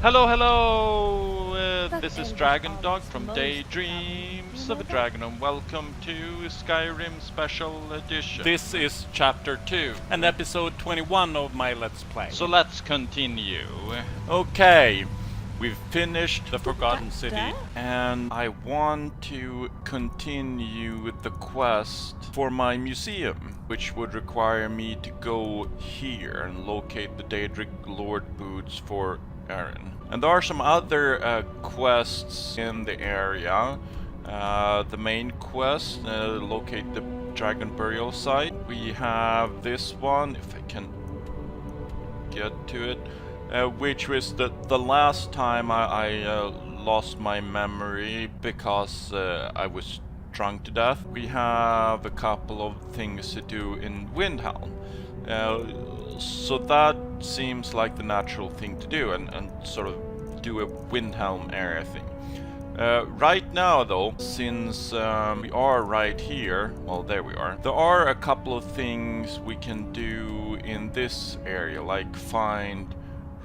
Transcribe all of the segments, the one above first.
Hello, hello! This is Dragondog from Daydreams of a Dragon, and welcome to Skyrim Special Edition. This is Chapter 2 and Episode 21 of my Let's Play. So let's continue. Okay, we've finished the Forgotten City, and I want to continue the quest for my museum, which would require me to go here and locate the Daedra Lord Boots for Aaron. And there are some other quests in the area. The main quest, locate the Dragon Burial Site. We have this one, if I can get to it, which was the last time I lost my memory because I was drunk to death. We have a couple of things to do in Windhelm. So that seems like the natural thing to do, and sort of do a Windhelm area thing. Right now though, since we are right here, well there we are, there are a couple of things we can do in this area, like find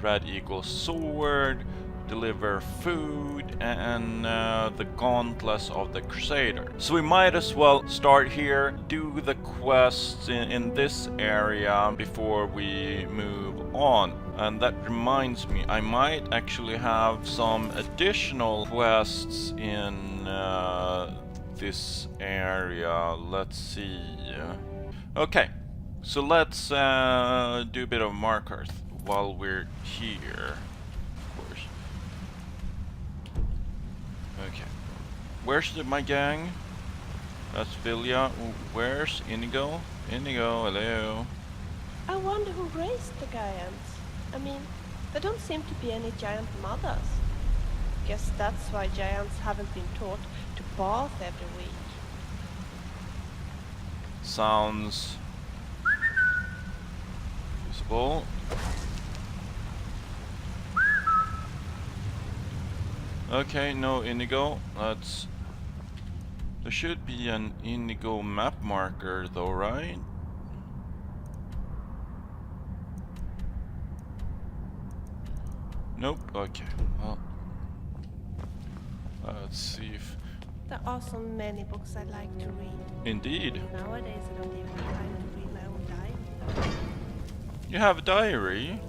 Red Eagle's sword, deliver food, and the gauntlets of the Crusader. So we might as well start here, do the quests in this area before we move on. And that reminds me, I might actually have some additional quests in this area. Let's see. Okay, so let's do a bit of markers while we're here. Okay, where's my gang? That's Vilja. Where's Inigo? Inigo, hello. I wonder who raised the giants. I mean, there don't seem to be any giant mothers. Guess that's why giants haven't been taught to bath every week. Sounds usable. Okay, no Inigo. Let's... There should be an Inigo map marker though, right? Nope. Okay. Well, let's see if... There are so many books I like to read. Indeed. Nowadays I don't even have time to read my own diary. You have a diary?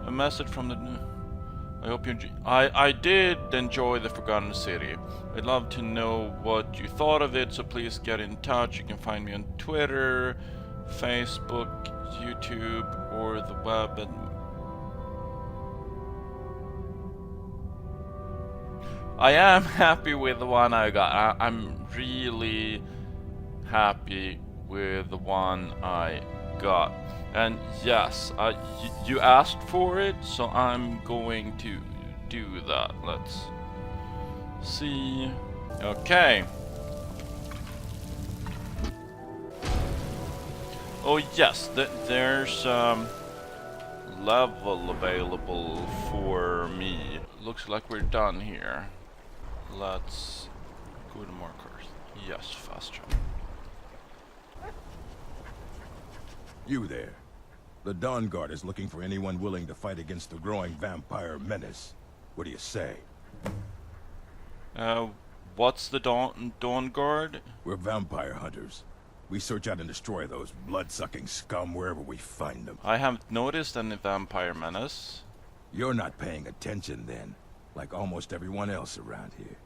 A message from the... I hope you... I did enjoy the Forgotten City. I'd love to know what you thought of it, so please get in touch. You can find me on Twitter, Facebook, YouTube, or the web. And I am happy with the one I got. I'm really happy with the one I got. And yes, you asked for it, so I'm going to do that. Let's see. Okay. Oh yes, there's level available for me. Looks like we're done here. Let's go to markers. Yes, fast travel. You there. The Dawnguard is looking for anyone willing to fight against the growing vampire menace. What do you say? What's the Dawnguard? We're vampire hunters. We search out and destroy those blood-sucking scum wherever we find them. I haven't noticed any vampire menace. You're not paying attention then, like almost everyone else around here.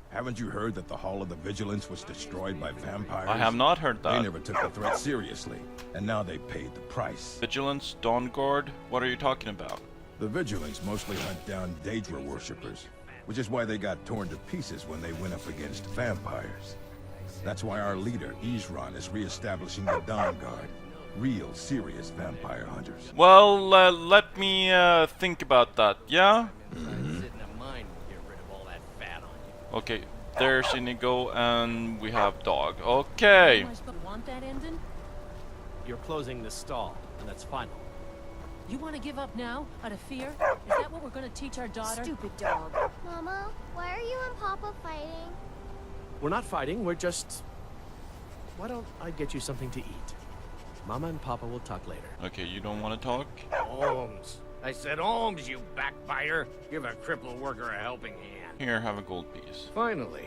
Haven't you heard that the Hall of the Vigilance was destroyed by vampires? I have not heard that. They never took the threat seriously, and now they paid the price. Vigilance, Dawnguard? What are you talking about? The Vigilance mostly hunt down Daedra worshippers, which is why they got torn to pieces when they went up against vampires. That's why our leader, Isran, is re-establishing the Dawnguard. Real, serious vampire hunters. Well, let me think about that, yeah? Okay, there's Inigo, and we have Dog. Okay. Want that ending? You're closing this stall, and that's final. You want to give up now, out of fear? Is that what we're going to teach our daughter? Stupid dog. Mama, why are you and Papa fighting? We're not fighting, we're just... Why don't I get you something to eat? Mama and Papa will talk later. Okay, you don't want to talk? Holmes. I said Holmes, you backbiter. Give a crippled worker a helping hand. Here, have a gold piece. Finally.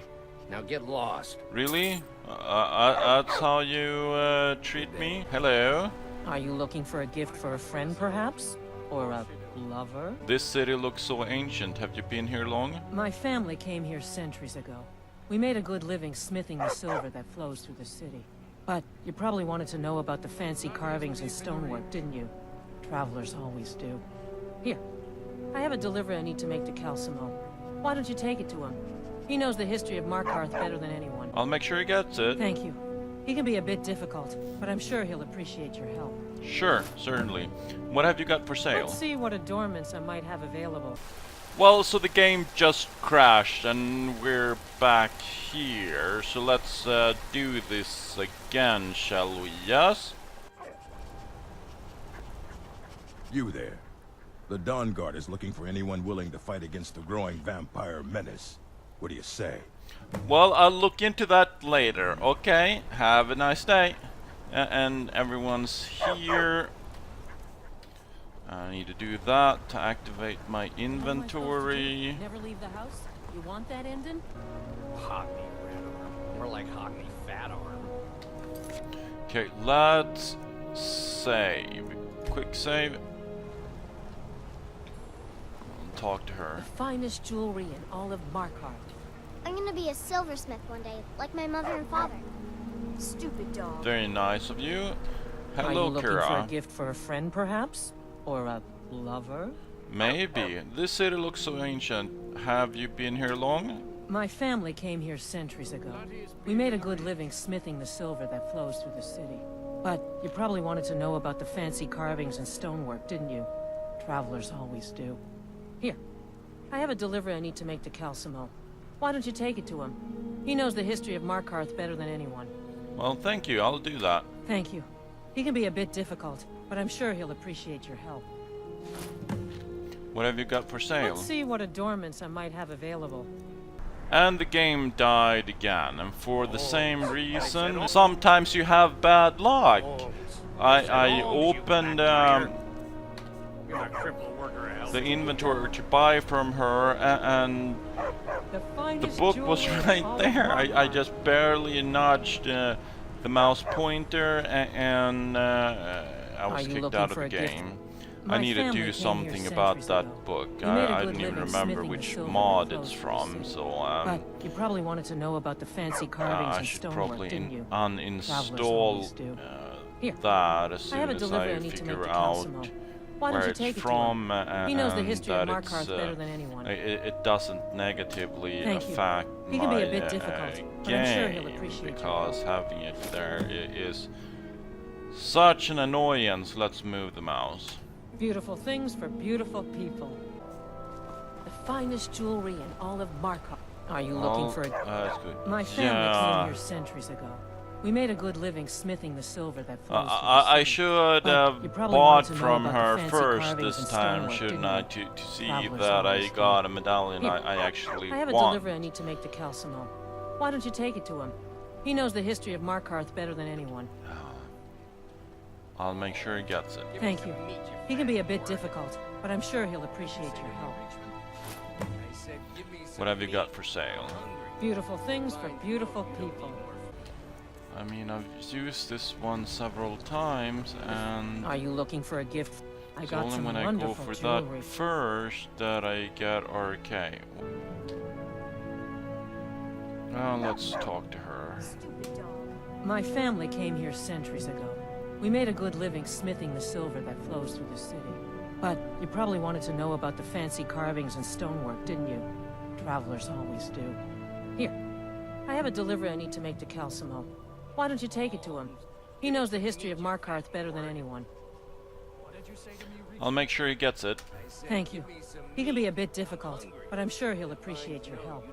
Now get lost. Really? That's how you treat me? Hello? Are you looking for a gift for a friend, perhaps? Or a lover? This city looks so ancient. Have you been here long? My family came here centuries ago. We made a good living smithing the silver that flows through the city. But you probably wanted to know about the fancy carvings and stonework, didn't you? Travelers always do. Here, I have a delivery I need to make to Calcimo. Why don't you take it to him? He knows the history of Markarth better than anyone. I'll make sure he gets it. Thank you. He can be a bit difficult, but I'm sure he'll appreciate your help. Sure, certainly. What have you got for sale? Let's see what adornments I might have available. Well, so the game just crashed and we're back here. So let's do this again, shall we? Yes? You there. The Dawnguard is looking for anyone willing to fight against the growing vampire menace. What do you say? Well, I'll look into that later. Okay, have a nice day. And everyone's here. I need to do that to activate my inventory. Never leave the house? You want that ending? Hog me, red arm. More like hog me, fat arm. Okay, let's save. Quick save. Talk to her. The finest jewelry in all of Markarth. I'm gonna be a silversmith one day, like my mother and father. Stupid dog. Very nice of you. Are you Hello, looking for a Kira. gift for a friend, perhaps? Or a lover? Maybe. This city looks so ancient. Have you been here long? My family came here centuries ago. We made a good living smithing the silver that flows through the city. But you probably wanted to know about the fancy carvings and stonework, didn't you? Travelers always do. Here, I have a delivery I need to make to Calcimo. Why don't you take it to him? He knows the history of Markarth better than anyone. Well, thank you. I'll do that. Thank you. He can be a bit difficult, but I'm sure he'll appreciate your help. What have you got for sale? Let's see what adornments I might have available. And the game died again, and for the same reason. Sometimes you have bad luck. I opened Give a crippled worker a helping the inventory to buy from her, and the book was right there. I just barely nudged the mouse pointer, and I was kicked out of the game. I need to do something about that book. I don't even remember which mod it's from, so but you probably wanted to know about the fancy carvings I and should stonework, probably didn't you? uninstall Here, that as I have soon a as delivery I I need to make figure to out Calcimo. Why don't where you it's take it from, to him? He knows the and history that of Markarth better than anyone. it doesn't negatively Thank you. affect He can my be a bit difficult, but I'm sure he'll game, appreciate your because having it there is such an annoyance. Let's move the mouse. Beautiful things for beautiful people. The finest jewelry in all of Markarth. Are you looking for a... That's good. My family Yeah. came here centuries ago. We made a good living smithing the silver that flows through the I city. should But have you probably bought wanted to know from about the her fancy first carvings this and time, stonework, shouldn't didn't I, you? to see Travelers that I always do. got a medallion Here, I actually I have a want. delivery I need to make to Calcimo. Why don't you take it to him? He knows the history of Markarth better than anyone. I'll make sure he gets it. Thank you. He can be a bit difficult, but I'm sure he'll appreciate your help. What have you got for sale? Beautiful things for beautiful people. I mean, I've used this one several times, and Are you looking for a gift? I it's got only some when I go wonderful for jewelry. that first that I get RK. Well, let's talk to her. Stupid dog. My family came here centuries ago. We made a good living smithing the silver that flows through the city. But you probably wanted to know about the fancy carvings and stonework, didn't you? Travelers always do. Here, I have a delivery I need to make to Calcimo. Why don't you take it to him? He knows the history of Markarth better than anyone. I'll make sure he gets it. Thank you. He can be a bit difficult, but I'm sure he'll appreciate your help.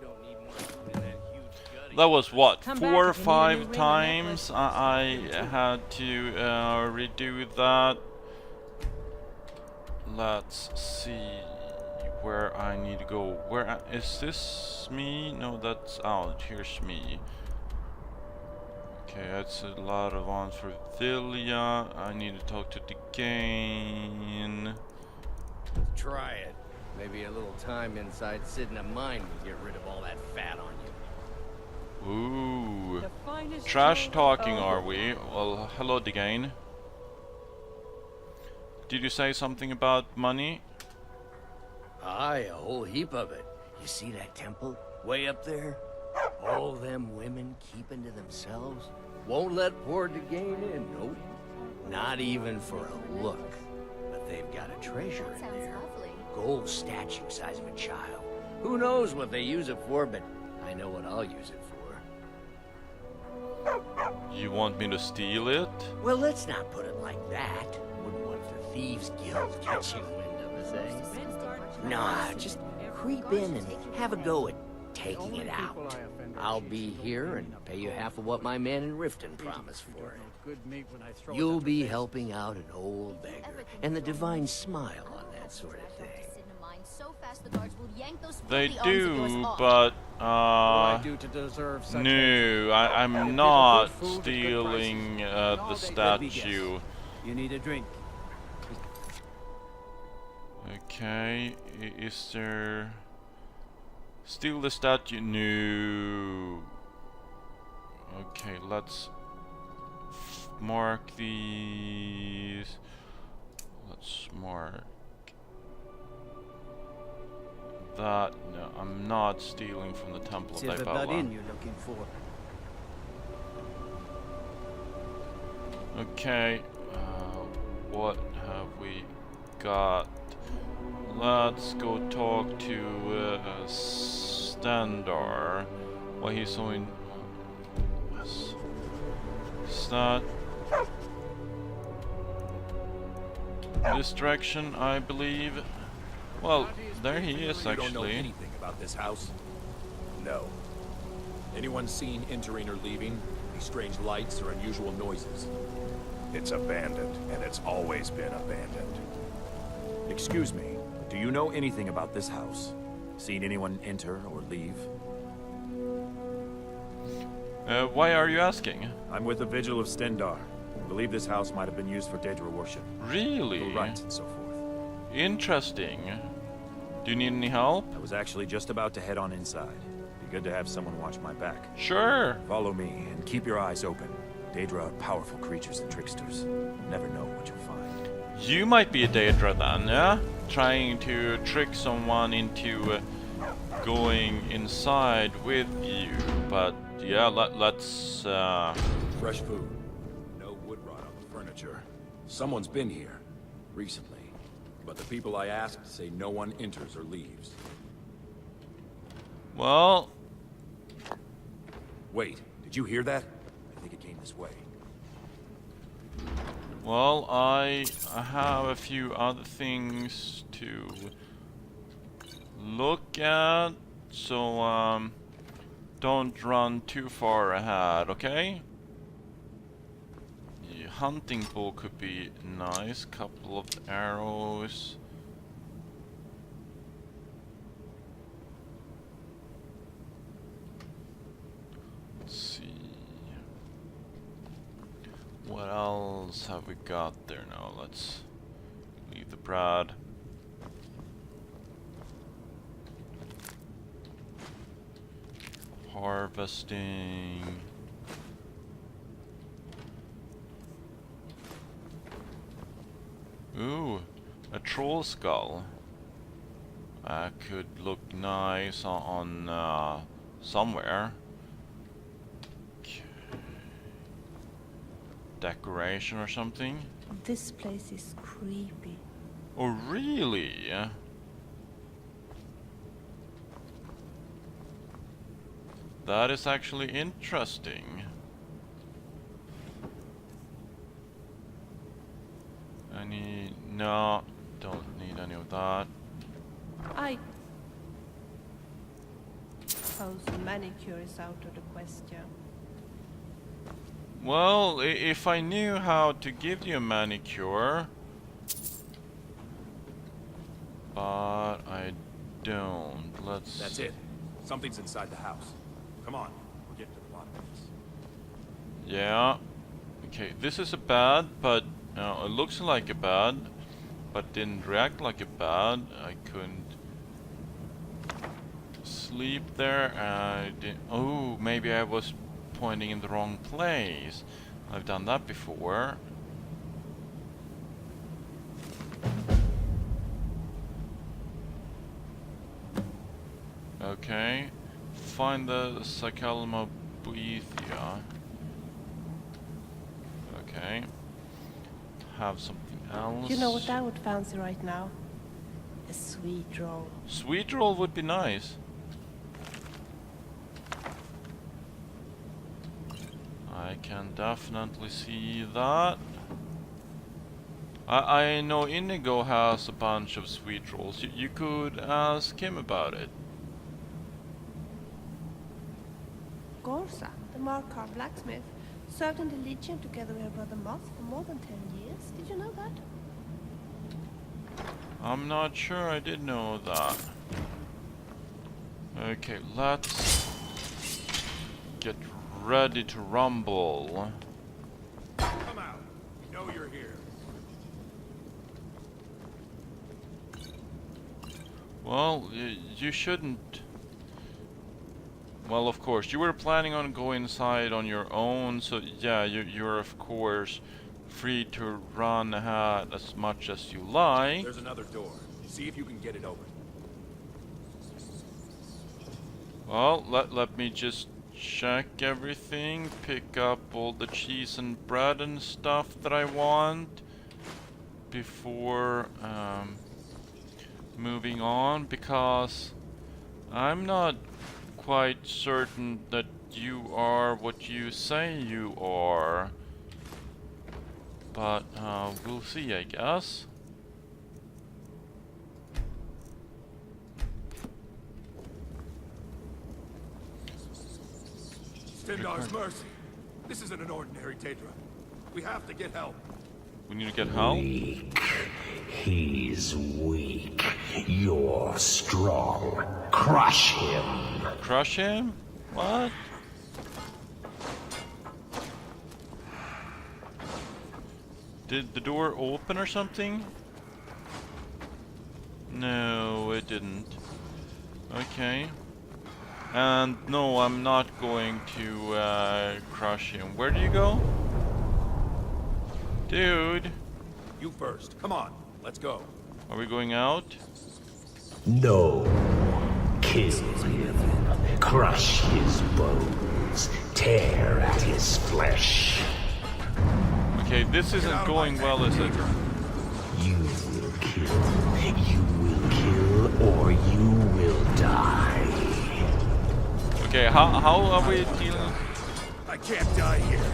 That was what, Come 4 back or if you need a new 5 ring or times necklace. I had to redo that. Let's see where I need to go. Where is this me? No, that's out. Here's me. Okay, that's a lot of ones for Vilya. I need to talk to Degain. Try it. Maybe a little time inside sitting a mine will get rid of all that fat on you. Ooh. The finest Trash jewel- talking, are we? Well, hello, Degain. Did you say something about money? Aye, a whole heap of it. You see that temple? Way up there? All them women keeping to themselves? Won't let poor Degain in, nope. Not even for a look. But they've got a treasure That in sounds there. lovely. Gold statue size of a child. Who knows what they use it for, but I know what I'll use it for. You want me to steal it? Well, let's not put it like that. Wouldn't want the Thieves Guild catching wind of us, eh? Nah, just creep in and have a go at taking it out. I'll be here and pay you half of what my man in Riften promised for it. You'll be helping out an old beggar, and the divine smile on that sort of thing. They do, but no, I'm not stealing the statue. You need a drink. Okay, is there... Steal the statue? No. Okay, let's mark these. Let's mark that. No, I'm not stealing from the Temple of See if the Daedra. blood-in you're looking for. Okay, what have we got? Let's go talk to Standar. What he's doing. Is that this direction, I believe? Well, there he is You don't know actually. anything about this house? No. Anyone seen entering or leaving? Any strange lights or unusual noises? It's abandoned, and it's always been abandoned. Excuse me, do you know anything about this house? Seen anyone enter or leave? Why are you asking? I'm with the Vigil of Stendarr. I believe this house might have been used for Daedra worship. Really? For rites and so forth. Interesting. Do you need any help? I was actually just about to head on inside. Be good to have someone watch my back. Sure. Follow me, and keep your eyes open. Daedra are powerful creatures and tricksters. Never know what you'll find. You might be a Daedra then, yeah? Trying to trick someone into going inside with you, but yeah, let's Fresh food. No wood rot on the furniture. Someone's been here recently, but the people I asked say no one enters or leaves. well, Wait, did you hear that? I think it came this way. well, I have a few other things to look at, so don't run too far ahead, okay? The hunting bow could be nice, couple of arrows. Let's see. What else have we got there now? Let's leave the prod. Harvesting. Ooh, a troll skull. Could look nice on somewhere. Decoration or something. This place is creepy. Oh, really? That is actually interesting. No, don't need any of that. I suppose manicure is out of the question. Well, if I knew how to give you a manicure, but I don't. Let's. That's it. Something's inside the house. Come on, we're getting to the bottom of this. Yeah. Okay, this is a bad, but it looks like a bad, but didn't react like a bad. I couldn't sleep there. I didn't. Oh, maybe I was pointing in the wrong place. I've done that before. Okay. Find the Cycalma Boethia. Okay. Have something else. You know what I would fancy right now? A sweet roll. Sweet roll would be nice. I can definitely see that. I know Inigo has a bunch of sweet rolls. You could ask him about it. Gorsa, the Markar blacksmith, served in the Legion together with her brother Moth for more than 10 years. Did you know that? I'm not sure I did know that. Okay, let's get ready to rumble. Come out. We know you're here. Well, you shouldn't. Well, of course, you were planning on going inside on your own, so yeah, you're of course free to run ahead as much as you like. There's another door. See if you can get it open. Well, let me just check everything, pick up all the cheese and bread and stuff that I want before moving on, because I'm not quite certain that you are what you say you are, but we'll see, I guess. Stendar's mercy. This isn't an ordinary Daedra. We have to get help. We need to get help. Weak. He's weak. You're strong. Crush him. Crush him? What? Did the door open or something? No, it didn't. Okay. And no, I'm not going to crush him. Where do you go? Dude. You first. Come on. Let's go. Are we going out? No. Kill him. Crush his bones. Tear at his flesh. Okay, this isn't going well, is it? You will kill. You will kill or you will die. Okay, how are we dealing? I can't die here.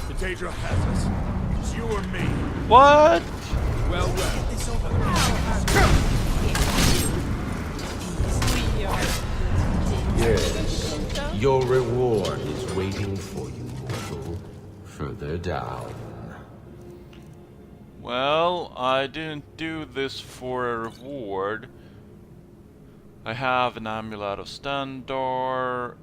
The Daedra has us. It's you or me. What? Well, Yes. Your reward is waiting for you, mortal. Further down. Well, I didn't do this for a reward. I have an Amulet of Standar.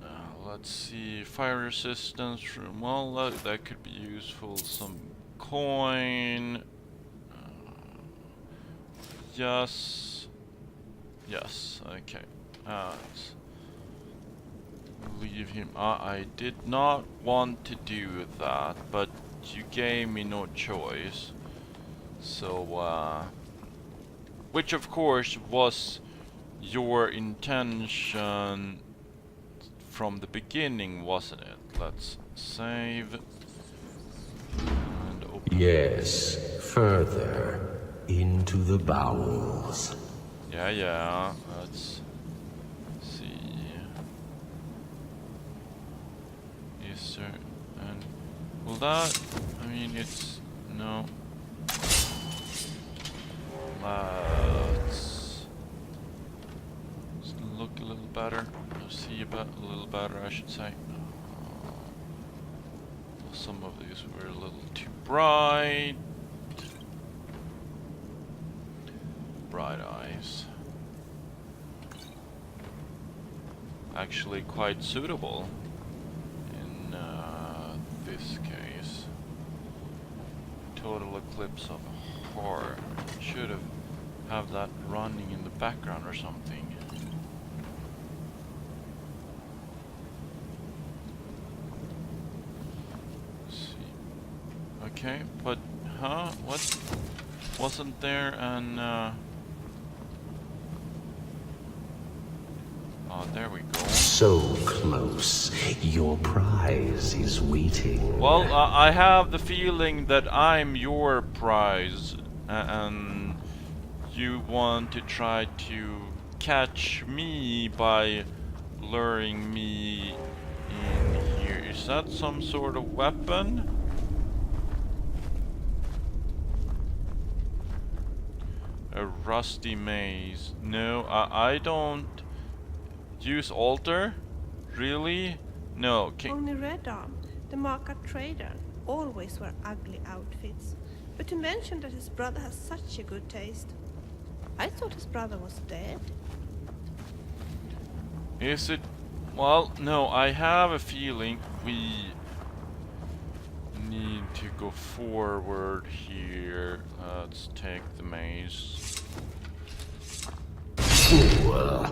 Let's see, fire resistance from, well, that could be useful. Some coin. Yes. Yes, okay. Let's leave him. I did not want to do that, but you gave me no choice. So, which of course was your intention from the beginning, wasn't it? Let's save and open. Yes, further into the bowels. Yeah, let's see. Is there, and will that, I mean, it's, no. Let's look a little better. See a little better, I should say. Some of these were a little too bright. Bright eyes. Actually quite suitable in this case. Total Eclipse of Heart. Should have that running in the background or something. Let's see. Okay, but what? Wasn't there an oh, there we go. So close. Your prize is waiting. Well, I have the feeling that I'm your prize, and you want to try to catch me by luring me in here. Is that some sort of weapon? A rusty maze. No, I don't use altar? Really? No. Only Red Arm, the market trader, always wear ugly outfits. But to mention that his brother has such a good taste. I thought his brother was dead. Is it? Well, no, I have a feeling we need to go forward here. Let's take the maze. Fool!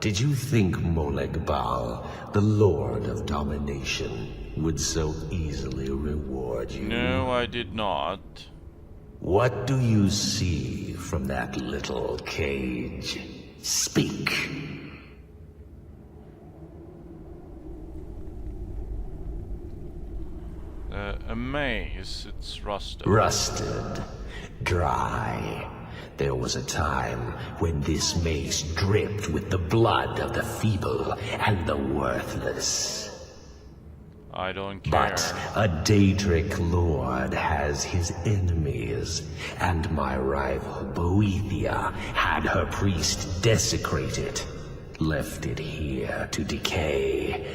Did you think Moleg Bal, the Lord of Domination, would so easily reward you? No, I did not. What do you see from that little cage? Speak. A maze, it's rusted. Rusted. Dry. There was a time when this maze dripped with the blood of the feeble and the worthless. I don't care. But a Daedric lord has his enemies, and my rival Boethia had her priest desecrate it, left it here to decay,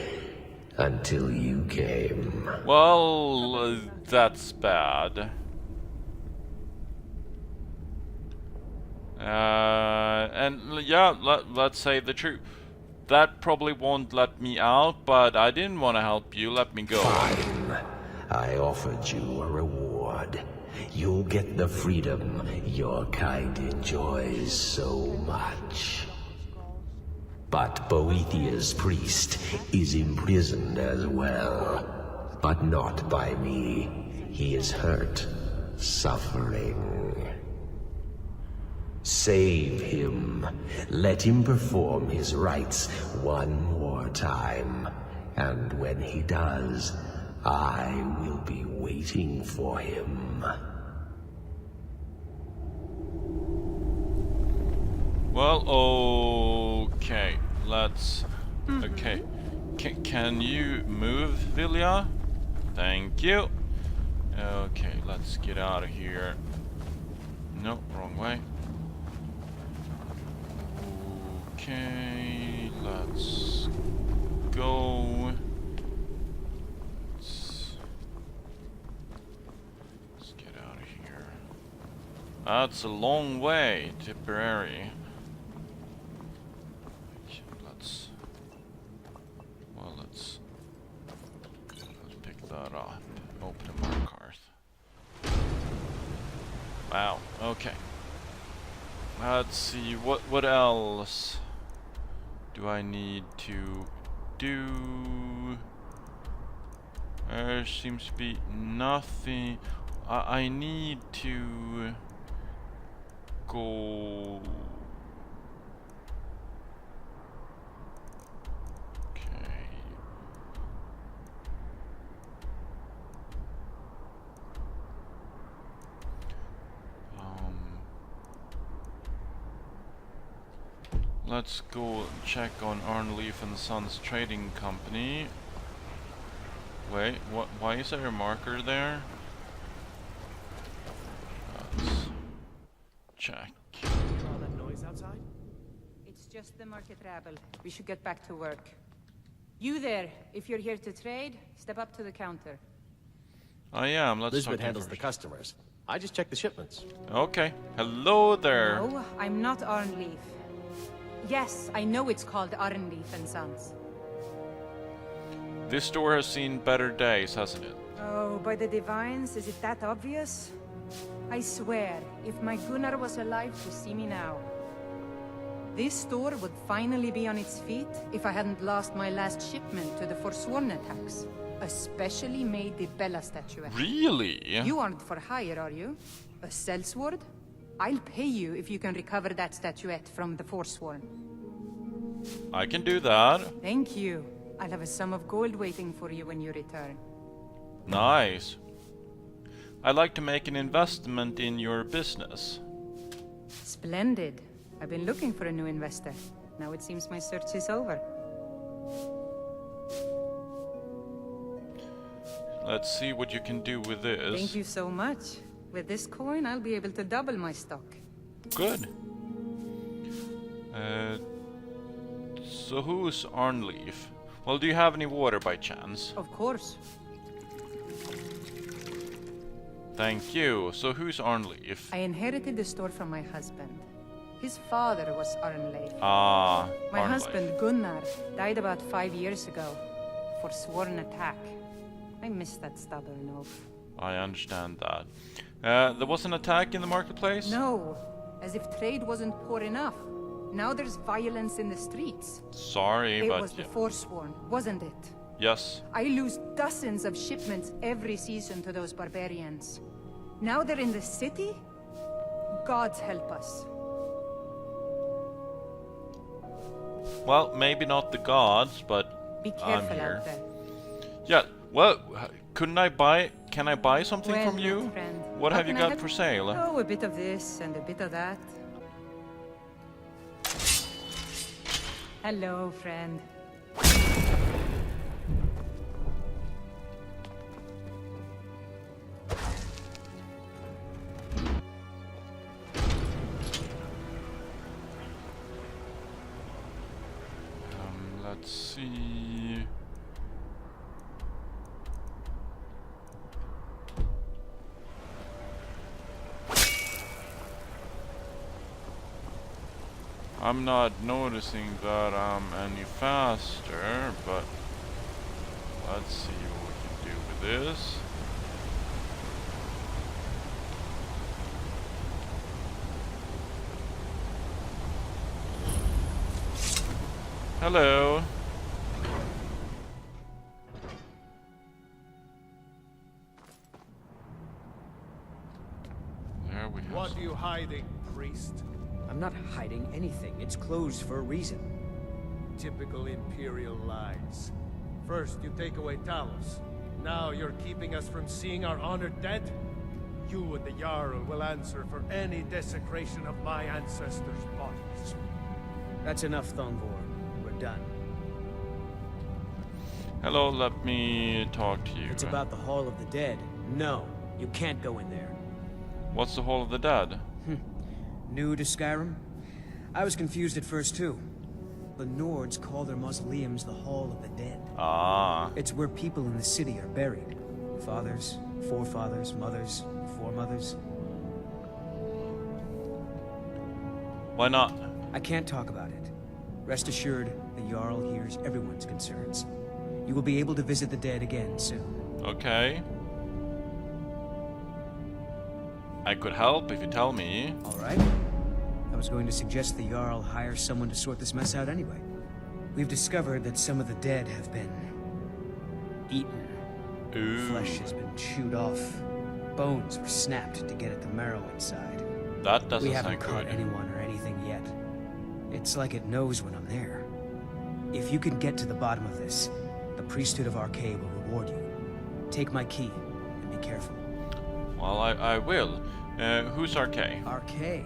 until you came. Well, that's bad. And yeah, let's say the truth. That probably won't let me out, but I didn't want to help you. Let me go. Fine. I offered you a reward. You'll get the freedom your kind enjoys so much. But Boethia's priest is imprisoned as well. But not by me. He is hurt, suffering. Save him. Let him perform his rites one more time. And when he does, I will be waiting for him. Well, okay. Let's... Okay. Can you move, Vilya? Thank you. Okay, let's get out of here. No, wrong way. Okay, let's go. Let's get out of here. That's a long way to Prairie. Let's pick that up. Open a Markarth. Wow. Okay. Let's see. What else do I need to do? There seems to be nothing. I need to go. Let's go check on Ironleaf Sons trading company. Wait, what? Why is there a marker there? Let's check. All that noise outside? It's just the market rabble. We should get back to work. You there, if you're here to trade, step up to the counter. I am. Let's Lisbeth talk handles first. the customers. I just check the shipments. Okay. Hello there. No, I'm not Ironleaf. Yes, I know it's called Ironleaf Sons. This store has seen better days, hasn't it? Oh, by the divines, is it that obvious? I swear, if my Gunnar was alive to see me now. This store would finally be on its feet if I hadn't lost my last shipment to the Forsworn attacks. A specially made Bella statuette. Really? You aren't for hire, are you? A sellsword? I'll pay you if you can recover that statuette from the Forsworn. I can do that. Thank you. I'll have a sum of gold waiting for you when you return. Nice. I'd like to make an investment in your business. Splendid. I've been looking for a new investor. Now it seems my search is over. Let's see what you can do with this. Thank you so much. With this coin, I'll be able to double my stock. Good. So who's Ironleaf? Well, do you have any water by chance? Of course. Thank you. So who's Ironleaf? I inherited the store from my husband. His father was Ironleaf. Ah, My Ironleaf. husband, Gunnar, died about 5 years ago. Forsworn attack. I miss that stubborn oaf. I understand that. There was an attack in the marketplace? No, as if trade wasn't poor enough. Now there's violence in the streets. Sorry, It but was the Forsworn, wasn't it? yes. I lose dozens of shipments every season to those barbarians. Now they're in the city? Gods help us. Well, maybe not the gods, but Be I'm careful here. out there. Yeah. Well, couldn't I buy? Can I buy something Well, from you? my friend, What how have you can I got help? for sale? Oh, a bit of this and a bit of that. Hello, friend. Let's see. I'm not noticing that I'm any faster, but let's see what we can do with this. Hello. There we have. What are you hiding, priest? I'm not hiding anything. It's closed for a reason. Typical Imperial lies. First, you take away Talos. Now you're keeping us from seeing our honored dead? You and the Jarl will answer for any desecration of my ancestors' bodies. That's enough, Thongor. We're done. Hello, let me talk to you. It's about the Hall of the Dead. No, you can't go in there. What's the Hall of the Dead? New to Skyrim? I was confused at first, too. The Nords call their mausoleums the Hall of the Dead. Ah. It's where people in the city are buried. Fathers, forefathers, mothers, foremothers. Why not? I can't talk about it. Rest assured, the Jarl hears everyone's concerns. You will be able to visit the dead again soon. Okay. I could help if you tell me. All right. I was going to suggest the Jarl hire someone to sort this mess out anyway. We've discovered that some of the dead have been eaten. Ooh. Flesh has been chewed off. Bones were snapped to get at the marrow inside. That doesn't We haven't sound caught good. anyone or anything yet. It's like it knows when I'm there. If you can get to the bottom of this, the priesthood of Arcade will reward you. Take my key and be careful. Well, I will. Who's Arcade? Arcade,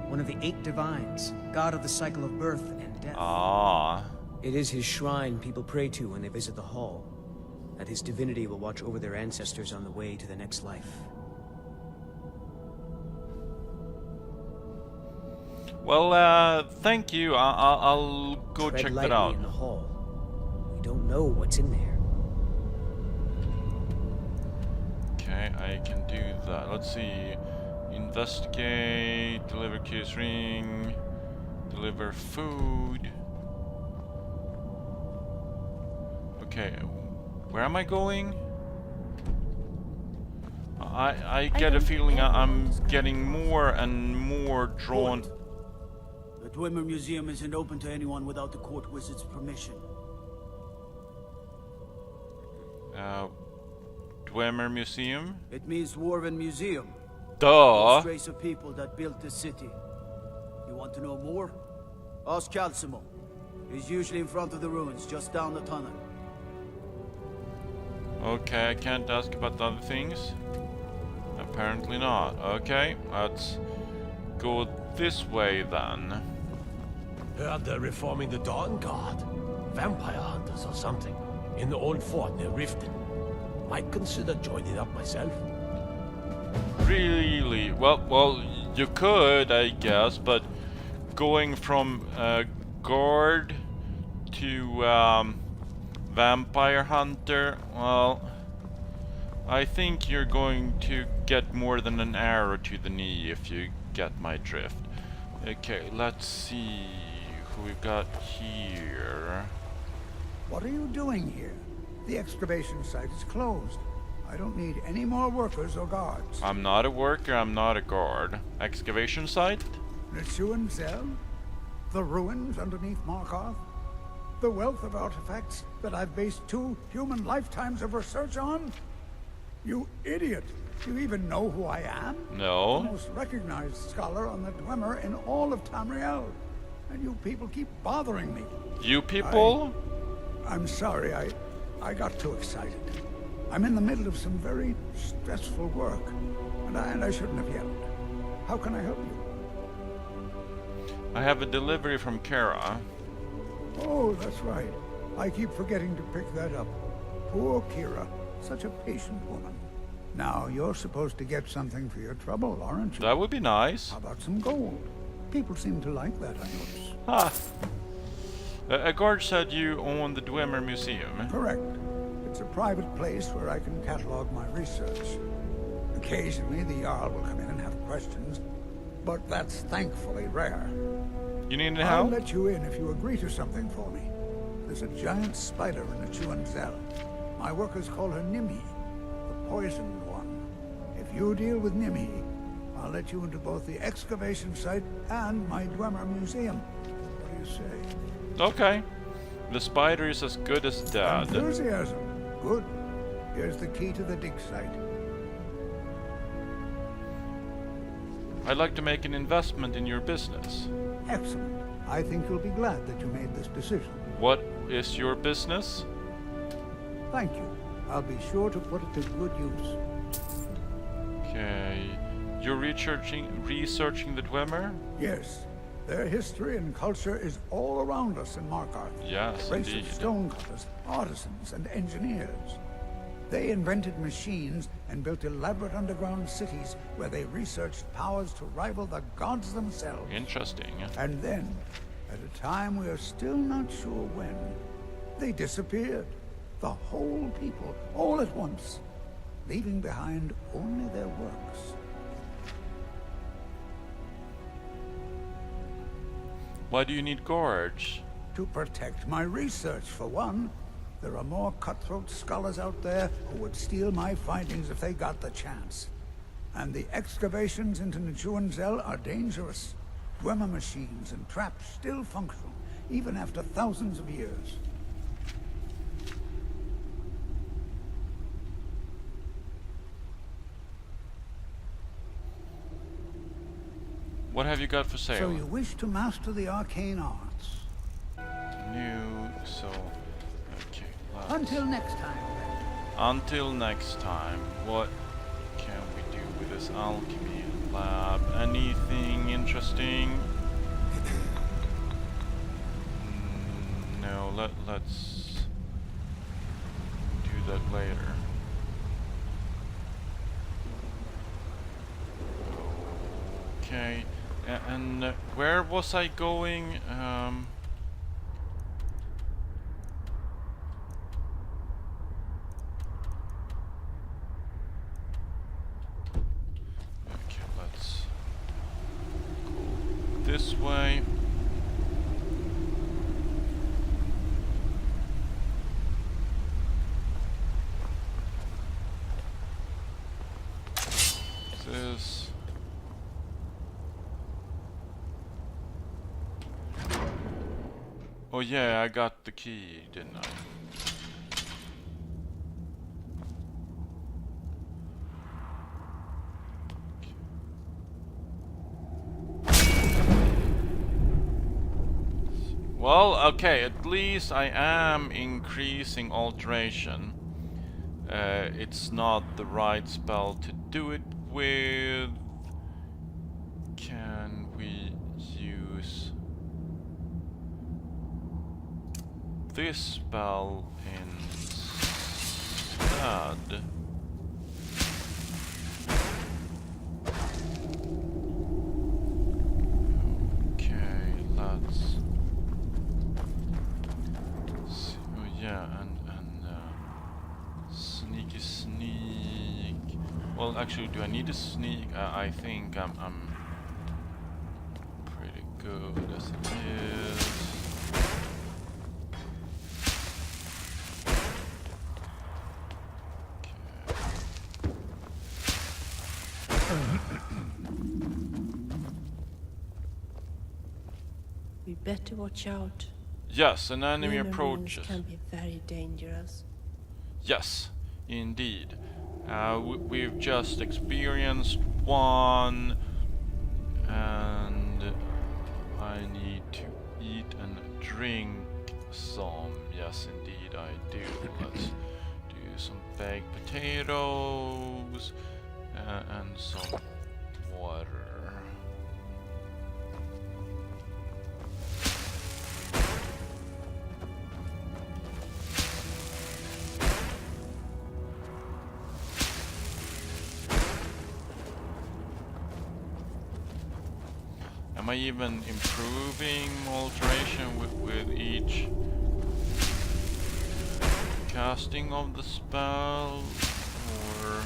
one of the 8 divines, god of the cycle of birth and death. Ah. It is his shrine people pray to when they visit the hall. That his divinity will watch over their ancestors on the way to the next life. Well, thank you. I'll go Tread check lightly that out. in the hall. We don't know what's in there. Okay, I can do that. Let's see. Investigate, deliver keys ring, deliver food. Okay, where am I going? I get a feeling I'm getting more and more drawn. The Dwemer Museum isn't open to anyone without the court wizard's permission. Dwemer Museum? It means Dwarven Museum. Duh! It's a race of people that built this city. You want to know more? Ask Calcimo. He's usually in front of the ruins, just down the tunnel. Okay, I can't ask about the other things? Apparently not. Okay, let's go this way then. Heard they're reforming the Dawnguard. Vampire hunters or something. In the old fort near Riften. Might consider joining up myself. Really? Well, you could, I guess, but going from guard to vampire hunter, well, I think you're going to get more than an arrow to the knee if you get my drift. Okay, let's see who we've got here. What are you doing here? The excavation site is closed. I don't need any more workers or guards. I'm not a worker, I'm not a guard. Excavation site? Nichuan Zell? The ruins underneath Markarth? The wealth of artifacts that I've based 2 human lifetimes of research on? You idiot! Do you even know who I am? No. The most recognized scholar on the Dwemer in all of Tamriel. And you people keep bothering me. You people? I'm sorry, I got too excited. I'm in the middle of some very stressful work, and I shouldn't have yelled. How can I help you? I have a delivery from Kara. Oh, that's right. I keep forgetting to pick that up. Poor Kira. Such a patient woman. Now, you're supposed to get something for your trouble, aren't you? That would be nice. How about some gold? People seem to like that, I notice. Ah. A guard said you own the Dwemer Museum. Correct. It's a private place where I can catalog my research. Occasionally, the Jarl will come in and have questions, but that's thankfully rare. You need any I'll help? let you in if you agree to something for me. There's a giant spider in the Nichuan Zell. My workers call her Nimi, the poisoned one. If you deal with Nimi, I'll let you into both the excavation site and my Dwemer Museum. What do you say? Okay. The spider is as good as dead. Enthusiasm. Good. Here's the key to the dig site. I'd like to make an investment in your business. Excellent. I think you'll be glad that you made this decision. What is your business? Thank you. I'll be sure to put it to good use. Okay. You're researching the Dwemer? Yes. Their history and culture is all around us in Markarth. Yes, Race indeed. of stonecutters, artisans, and engineers. They invented machines and built elaborate underground cities where they researched powers to rival the gods themselves. Interesting. And then, at a time we are still not sure when, they disappeared. The whole people, all at once, leaving behind only their works. Why do you need guards? To protect my research, for one. There are more cutthroat scholars out there who would steal my findings if they got the chance. And the excavations into Nichuan Zell are dangerous. Dwemer machines and traps still function, even after thousands of years. What have you got for sale? So you wish to master the arcane arts? Okay. Until next time. Until next time, what can we do with this alchemy lab? Anything interesting? No, let's do that later. Okay, and where was I going? Okay, let's go this way. Oh yeah, I got the key, didn't I? Well, okay, at least I am increasing alteration. It's not the right spell to do it with. Can we use this spell instead? Okay, let's see. Oh yeah, and sneaky sneak. Well, actually, do I need a sneak? I think I'm pretty good as it is. We better watch out. Yes, an enemy Lunar approaches. runes can be very dangerous. Yes, indeed. We've just experienced one, and I need to eat and drink some. Yes, indeed I do. Let's do some baked potatoes and some water. Am I even improving alteration with each casting of the spell, or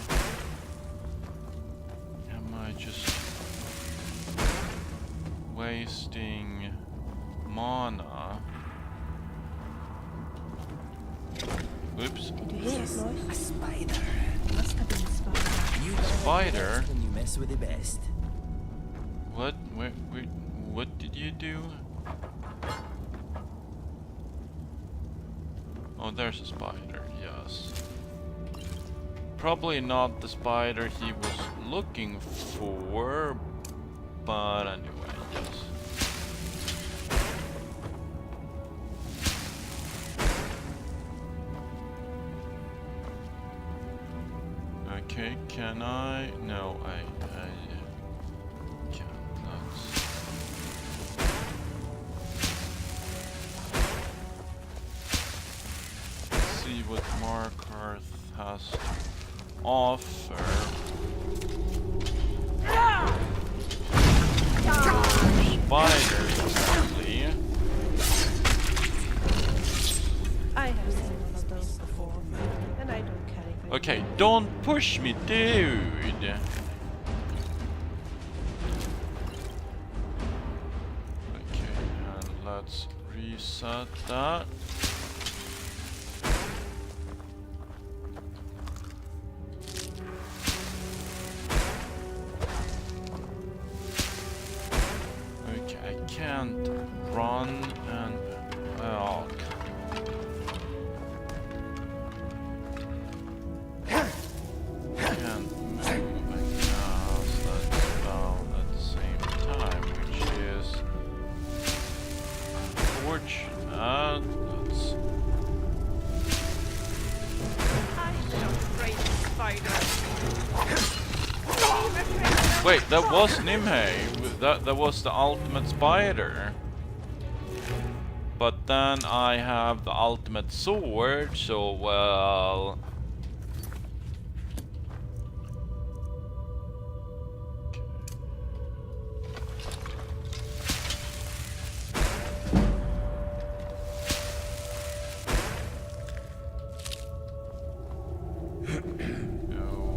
am I just wasting mana? Oops. Did you hear that noise? A spider. Must have been a spider. You Spider? when you mess with the best. What? Wait, what did you do? Oh, there's a spider, yes. Probably not the spider he was looking for, but anyway, yes. Okay, can I? No, I can't. Let's see what Markarth has to offer. Spiders, apparently. I have seen one of those before, and I don't carry them. Okay, don't push me, dude. Okay, and let's reset that. Okay, I can't run and oh. Can't move and cast that spell at the same time, which is unfortunate. Let's wait, that was Nimhe. That was the ultimate spider. But then I have the ultimate sword, so well.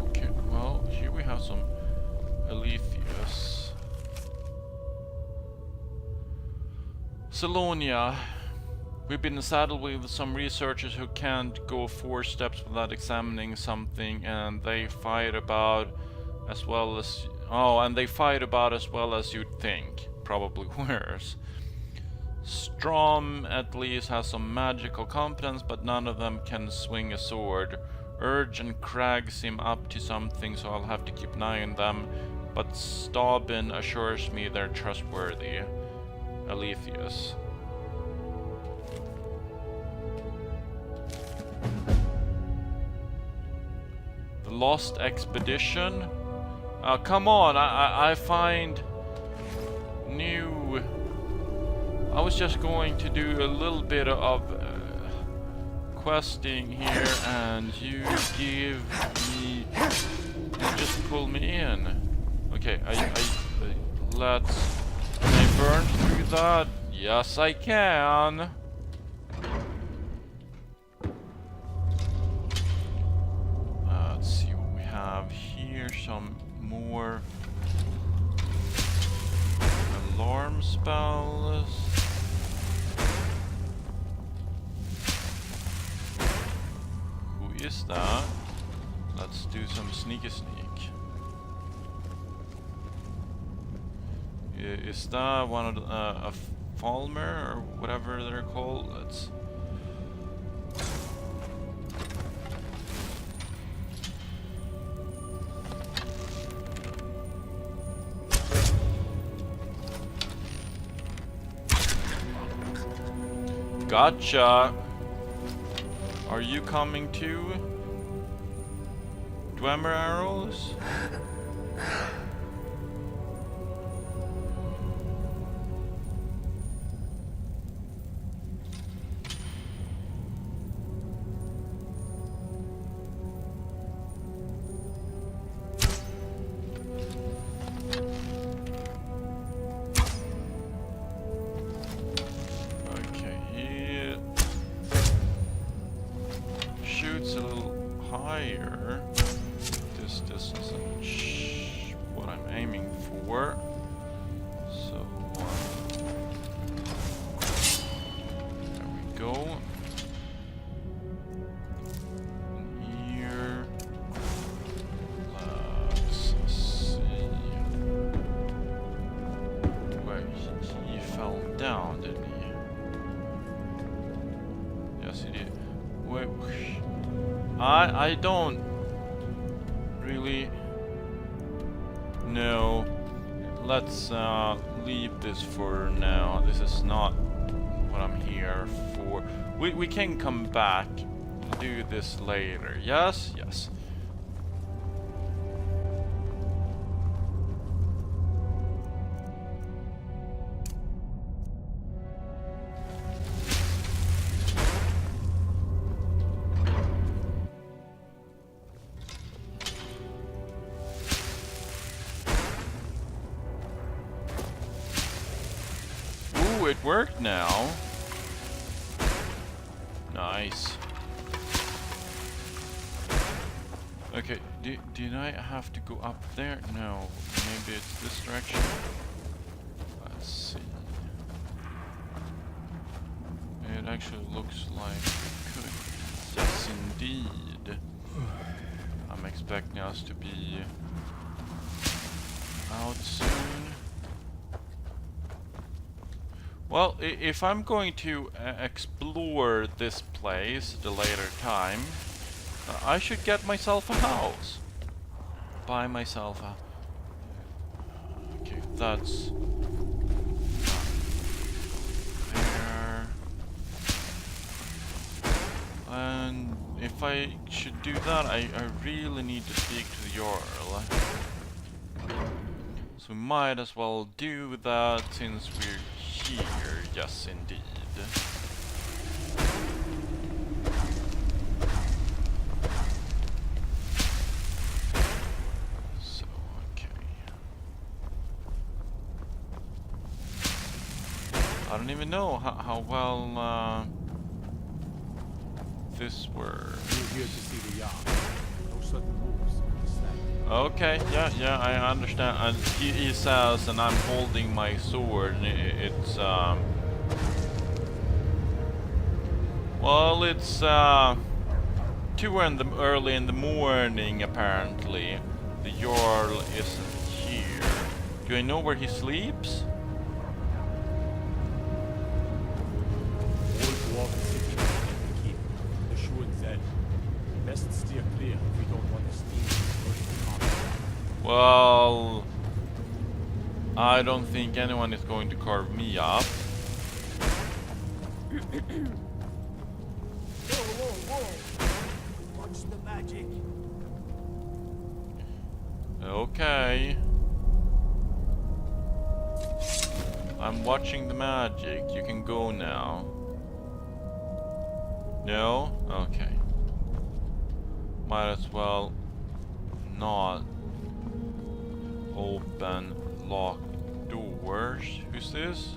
Okay, well, here we have some Apotheosis. Salonia. We've been saddled with some researchers who can't go 4 steps without examining something, and they fight about as well as... Oh, and they fight about as well as you'd think. Probably worse. Strom at least has some magical competence, but none of them can swing a sword. Urge and Crag seem up to something, so I'll have to keep an eye on them. But Staubin assures me they're trustworthy. Alethius. The Lost Expedition? Come on, I find new... I was just going to do a little bit of questing here, and you give me... You just pull me in. Okay, let's... Can I burn through that? Yes, I can. Let's see what we have here. Some more alarm spells. Who is that? Let's do some sneaky sneak. Is that one of the, a Falmer or whatever they're called? Let's... Gotcha! Are you coming too? Dwemer arrows? I don't really know. Let's leave this for now. This is not what I'm here for. We can come back, do this later. Yes, yes. It worked now. Nice. Okay, did I have to go up there? No, maybe it's this direction. Let's see. It actually looks like we could. Yes, indeed. I'm expecting us to be out soon. Well, if I'm going to explore this place at a later time, I should get myself a house. Buy myself a... Okay, that's... there. And if I should do that, I really need to speak to the Jarl. So we might as well do that since we're here. Yes, indeed. So, okay. I don't even know how well this works. We're here to see the yacht. No sudden moves. Okay, yeah, I understand. And he says, and I'm holding my sword, and it's well, it's too early in the morning, apparently. The Jarl isn't here. Do I know where he sleeps? Well, I don't think anyone is going to carve me up. Watch the magic. Okay. I'm watching the magic. You can go now. No? Okay. Might as well not open locked doors. Who's this?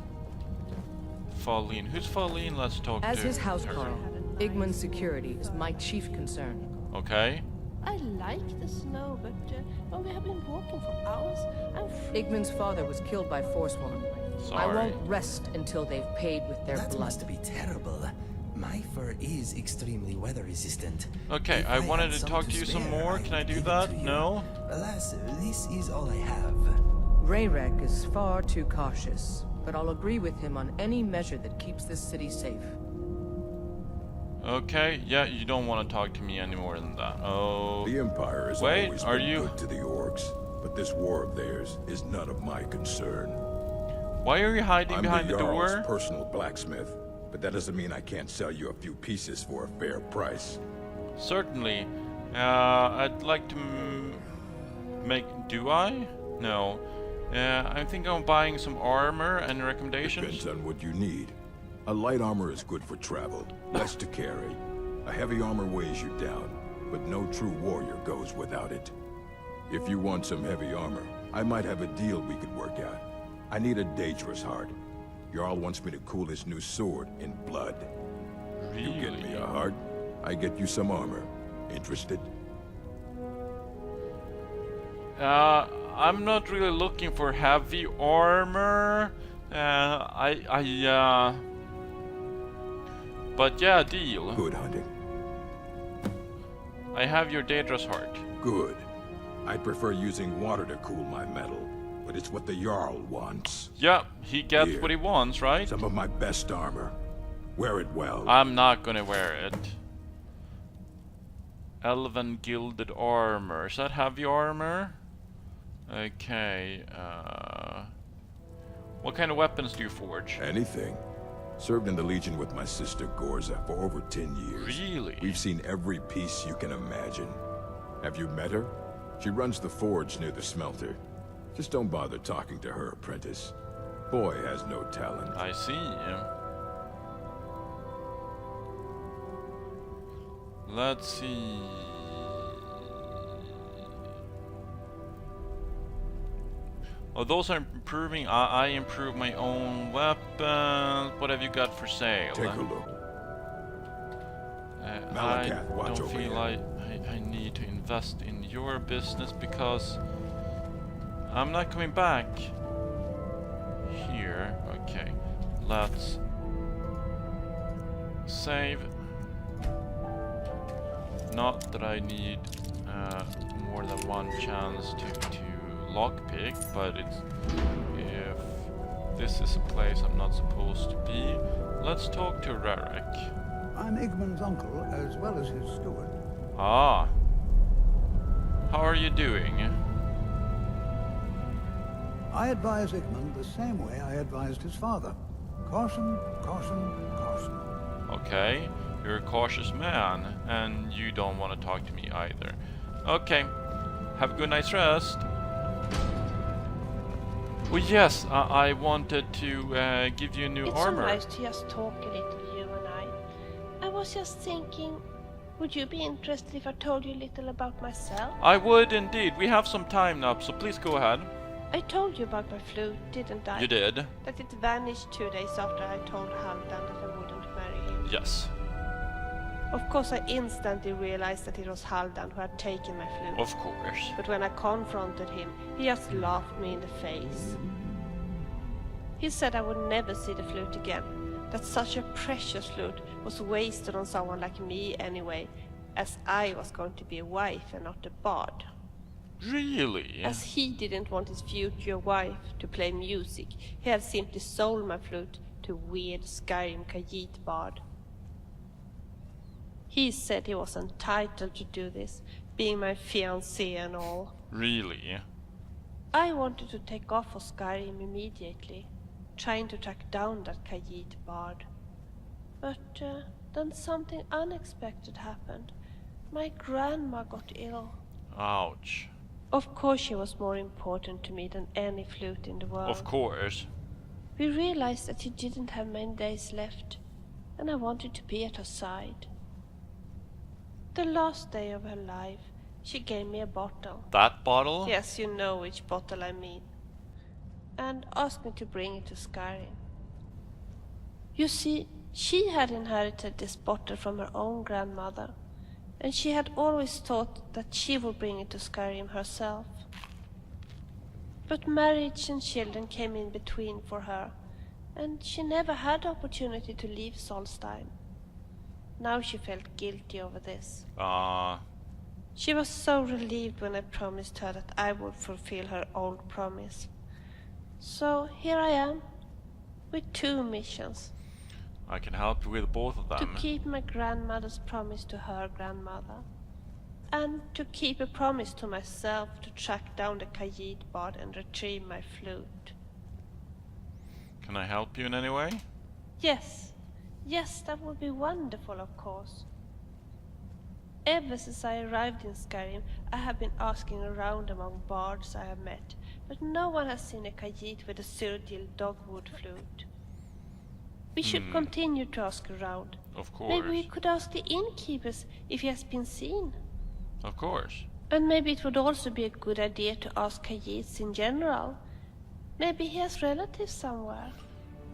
Falleen. Who's Falleen? Let's talk As to his her. housecarl, Igman's security is my chief concern. Okay. I like the snow, but when we have been walking for hours, I'm Igman's father was killed by Forsworn. I won't rest until they've paid with their That blood. must be terrible. My fur is extremely weather resistant. Okay, If I wanted had to some talk to you some spare, more. I Can I would do give it that? to you. No? Alas, this is all I have. Rayrek is far too cautious, but I'll agree with him on any measure that keeps this city safe. Okay, yeah, you don't want to talk to me any more than that. Oh. The Empire has Wait, always are been you? good to the orcs, but this war of theirs is none of my concern. Why are you hiding I'm behind the Jarl's door? personal blacksmith, but that doesn't mean I can't sell you a few pieces for a fair price. Certainly. I'd like to make. Do I? No. I think I'm buying some armor. Any recommendations? Depends on what you need. A light armor is good for travel, less to carry. A heavy armor weighs you down, but no true warrior goes without it. If you want some heavy armor, I might have a deal we could work out. I need a Daedra's heart. Jarl wants me to cool his new sword in blood. Really? You get me a heart, I get you some armor. Interested? I'm not really looking for heavy armor. But yeah, deal. Good hunting. I have your Daedra's heart. Good. I prefer using water to cool my metal, but it's what the Jarl wants. Yeah, he gets Here. what he wants, right? Some of my best armor. Wear it well. I'm not gonna wear it. Elven gilded armor. Is that heavy armor? Okay, what kind of weapons do you forge? Anything. Served in the Legion with my sister Gorza for over 10 years. Really? We've seen every piece you can imagine. Have you met her? She runs the forge near the smelter. Just don't bother talking to her, apprentice. Boy has no talent. I see. Let's see. Oh, those are improving. I improve my own weapons. What have you got for sale? Take a look. I watch don't over feel here. like I need to invest in your business because I'm not coming back here. Okay, let's save. Not that I need more than one chance to lockpick, but it's if this is a place I'm not supposed to be. Let's talk to Rarik. I'm Igman's uncle, as well as his steward. Ah. How are you doing? I advise Igman the same way I advised his father. Caution, caution, caution. Okay, you're a cautious man, and you don't want to talk to me either. Okay, have a good night's rest. Oh yes, I wanted to give you new armor. It's so nice to just talk a little, you and I. I was just thinking, would you be interested if I told you a little about myself? I would indeed. We have some time now, so please go ahead. I told you about my flute, didn't I? You did. That it vanished 2 days after I told Haldan that I wouldn't marry him. Yes. Of course, I instantly realized that it was Haldan who had taken my flute. Of course. But when I confronted him, he just laughed me in the face. He said I would never see the flute again, that such a precious flute was wasted on someone like me anyway, as I was going to be a wife and not a bard. Really? As he didn't want his future wife to play music, he had simply sold my flute to weird Skyrim Khajiit bard. He said he was entitled to do this, being my fiancé and all. Really? I wanted to take off for Skyrim immediately, trying to track down that Khajiit bard. But then something unexpected happened. My grandma got ill. Ouch. Of course she was more important to me than any flute in the world. Of course. We realized that she didn't have many days left, and I wanted to be at her side. The last day of her life, she gave me a bottle. That bottle? Yes, you know which bottle I mean. And asked me to bring it to Skyrim. You see, she had inherited this bottle from her own grandmother, and she had always thought that she would bring it to Skyrim herself. But marriage and children came in between for her, and she never had the opportunity to leave Solstheim. Now she felt guilty over this. She was so relieved when I promised her that I would fulfill her old promise. So here I am, with 2 missions. I can help you with both of them. To keep my grandmother's promise to her grandmother, and to keep a promise to myself to track down the Khajiit bard and retrieve my flute. Can I help you in any way? Yes. Yes, that would be wonderful, of course. Ever since I arrived in Skyrim, I have been asking around among bards I have met, but no one has seen a Khajiit with a Cyrodiil dogwood flute. We should continue to ask around. Of course. Maybe we could ask the innkeepers if he has been seen. Of course. And maybe it would also be a good idea to ask Khajiits in general. Maybe he has relatives somewhere.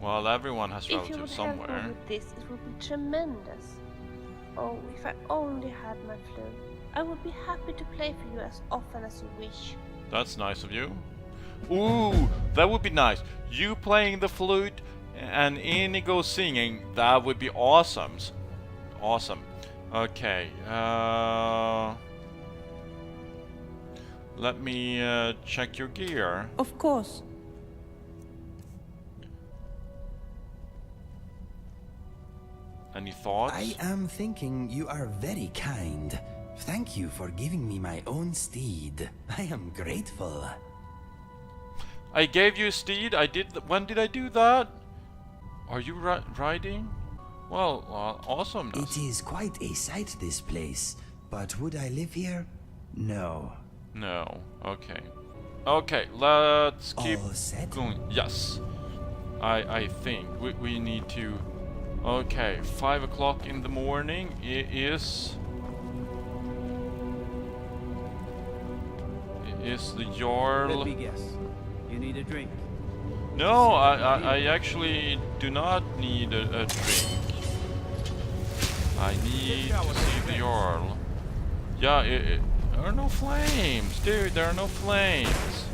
Well, everyone has If you relatives would somewhere. help me with this, it would be tremendous. Oh, if I only had my flute, I would be happy to play for you as often as you wish. That's nice of you. Ooh, that would be nice. You playing the flute and Inigo singing, that would be awesome. Awesome. Okay, let me check your gear. Of course. Any thoughts? I am thinking you are very kind. Thank you for giving me my own steed. I am grateful. I gave you a steed. I did. When did I do that? Are you riding? Well, awesome. It is quite a sight, this place. But would I live here? No. No. Okay. Okay. Let's keep All set? going. Yes. I think we need to. Okay. 5 o'clock in the morning. It is the Jarl. Let me guess. You need a drink. No, I actually do not need a drink. I need to see the Jarl. Yeah, there are no flames, dude. There are no flames.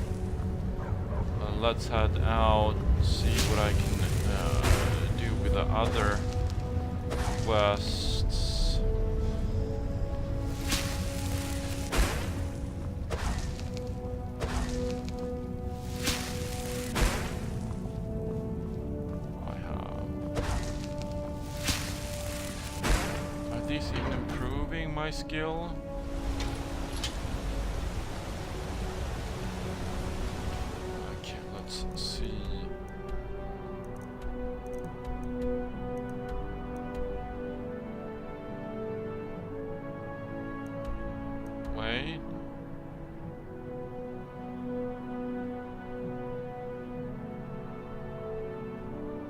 Let's head out, see what I can do with the other quests. Even improving my skill? Okay, let's see. Wait.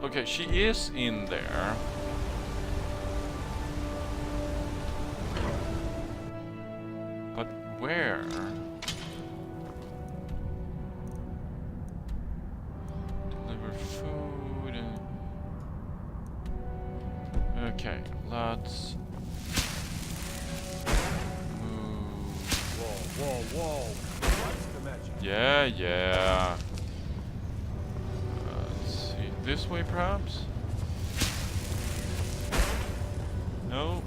Okay, she is in there. But where? Deliver food and... Okay, let's move. Whoa. What's the magic? Yeah. Let's see. This way, perhaps? No.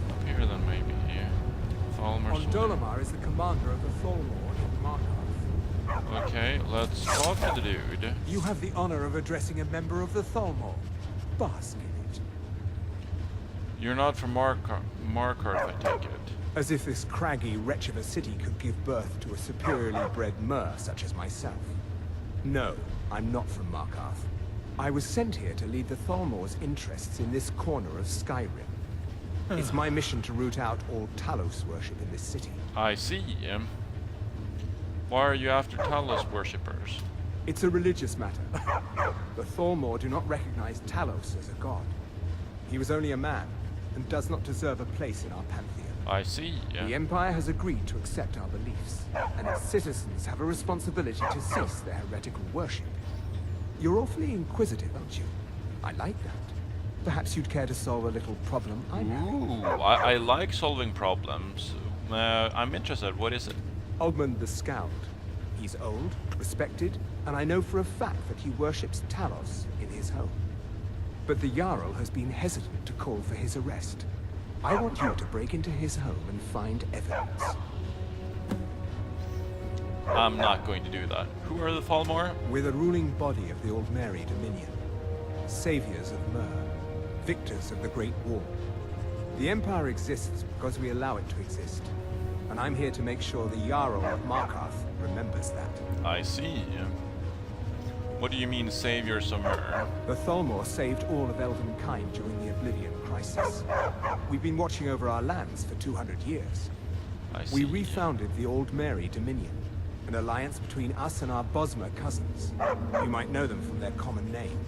Up here, then maybe here. On Dolomar is the commander of the Tholmor in Markarth. Okay, let's talk to the dude. You have the honor of addressing a member of the Tholmor. Bask in it. You're not from Markarth, I take it. As if this craggy wretch of a city could give birth to a superiorly bred mer such as myself. No, I'm not from Markarth. I was sent here to lead the Thalmor's interests in this corner of Skyrim. It's my mission to root out all Talos worship in this city. I see. Why are you after Talos worshippers? It's a religious matter. The Thalmor do not recognize Talos as a god. He was only a man, and does not deserve a place in our pantheon. I see. The Empire has agreed to accept our beliefs, and its citizens have a responsibility to cease their heretical worship. You're awfully inquisitive, aren't you? I like that. Perhaps you'd care to solve a little problem I'm having. Ooh, I like solving problems. I'm interested. What is it? Ogmund the Scowled. He's old, respected, and I know for a fact that he worships Talos in his home. But the Jarl has been hesitant to call for his arrest. I want you to break into his home and find evidence. I'm not going to do that. Who are the Thalmor? We're the ruling body of the Old Mary Dominion. Saviors of Mer. Victors of the Great War. The Empire exists because we allow it to exist. And I'm here to make sure the Jarl of Markarth remembers that. I see. What do you mean, saviors of Mer? The Thalmor saved all of Elvenkind during the Oblivion Crisis. We've been watching over our lands for 200 years. I see. We refounded the Old Mary Dominion, an alliance between us and our Bosmer cousins. You might know them from their common name,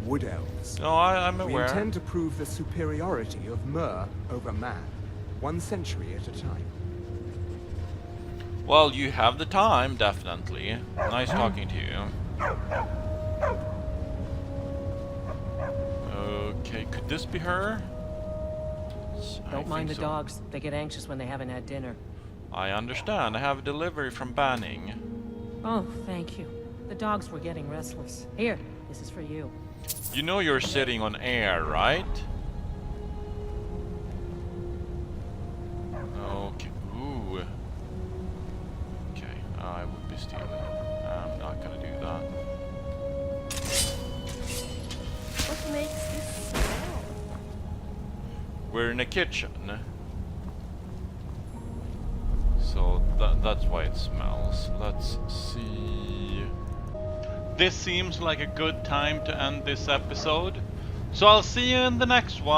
Wood Elves. No, I'm aware. We intend to prove the superiority of Mer over man, 1 century at a time. Well, you have the time, definitely. Nice talking to you. Okay, could this be her? Don't mind the dogs. They get anxious when they haven't had dinner. I understand. I have a delivery from Banning. Oh, thank you. The dogs were getting restless. Here, this is for you. You know you're sitting on air, right? Okay. Ooh. Okay, I would be stealing. I'm not gonna do that. What makes this smell? We're in a kitchen. So that's why it smells. Let's see. This seems like a good time to end this episode. So I'll see you in the next one.